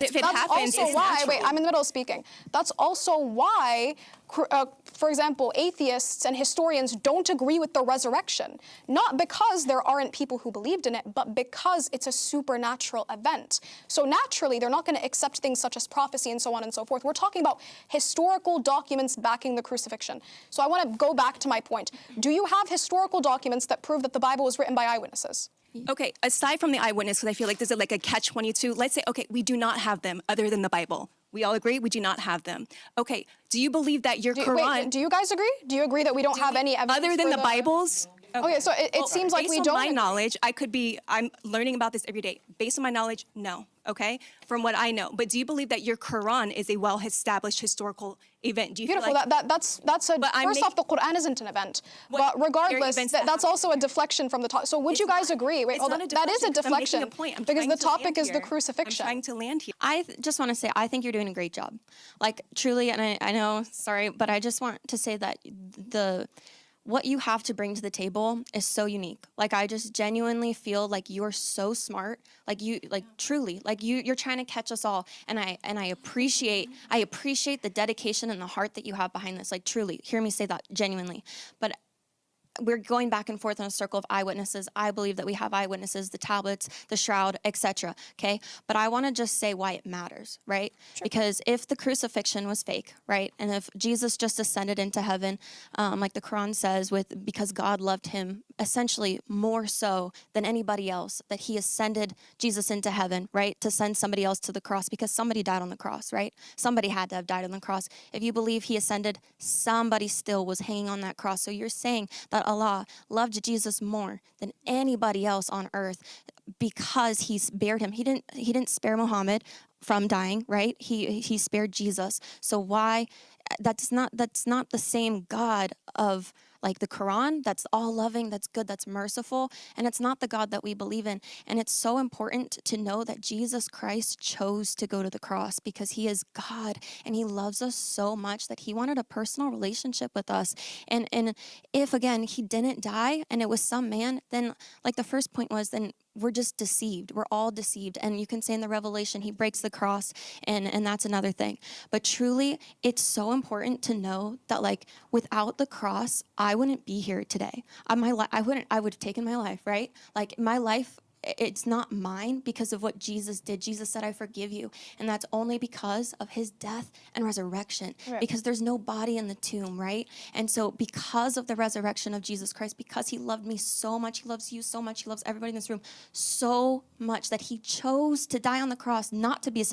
If it That's happens, also it's why, natural. wait, I'm in the middle of speaking. That's also why, for example, atheists and historians don't agree with the resurrection. Not because there aren't people who believed in it, but because it's a supernatural event. So naturally, they're not going to accept things such as prophecy and so on and so forth. We're talking about historical documents backing the crucifixion. So I want to go back to my point. Do you have historical documents that prove that the Bible was written by eyewitnesses? Okay, aside from the eyewitness, because I feel like this is like a catch-22, let's say, okay, we do not have them other than the Bible. We all agree we do not have them. Okay, do you believe that your Quran... Wait, do you guys agree? Do you agree that we don't have any evidence other than for the Bibles? Okay, so it seems like we don't... Based on my knowledge, I'm learning about this every day. Based on my knowledge, no, okay? From what I know. But do you believe that your Quran is a well-established historical event? Do you Beautiful. feel like... That's a... First off, the Quran isn't an event. But regardless, that's also a deflection from the topic. So would you guys agree? Wait, that is a deflection. Because the topic is the crucifixion. I'm trying to land here. I just want to say, I think you're doing a great job. Like, truly, and I know, sorry, but I just want to say that what you have to bring to the table is so unique. Like, I just genuinely feel like you're so smart. Like truly, like you're trying to catch us all. And I appreciate the dedication and the heart that you have behind this. Like, truly, hear me say that genuinely. But we're going back and forth in a circle of eyewitnesses. I believe that we have eyewitnesses, the tablets, the shroud, etc. Okay, but I want to just say why it matters, right? Sure. Because if the crucifixion was fake, right, and if Jesus just ascended into heaven, like the Quran says, because God loved him essentially more so than anybody else, that he ascended Jesus into heaven, right, to send somebody else to the cross because somebody died on the cross, right? Somebody had to have died on the cross. If you believe he ascended, somebody still was hanging on that cross. So you're saying that Allah loved Jesus more than anybody else on earth because he spared him. He didn't spare Muhammad from dying, right? He spared Jesus. So why? That's not the same God of like the Quran, that's all loving, that's good, that's merciful, and it's not the God that we believe in. And it's so important to know that Jesus Christ chose to go to the cross because he is God and he loves us so much that he wanted a personal relationship with us. And if again he didn't die and it was some man, then like the first point was, then we're just deceived. We're all deceived. And you can say in the Revelation, he breaks the cross, and that's another thing. But truly, it's so important to know that like without the cross, I wouldn't be here today. I would have taken my life, right? Like my life, it's not mine because of what Jesus did. Jesus said, I forgive you. And that's only because of his death and resurrection, right. Because there's no body in the tomb, right? And so because of the resurrection of Jesus Christ, because he loved me so much, he loves you so much, he loves everybody in this room so much that he chose to die on the cross, not to be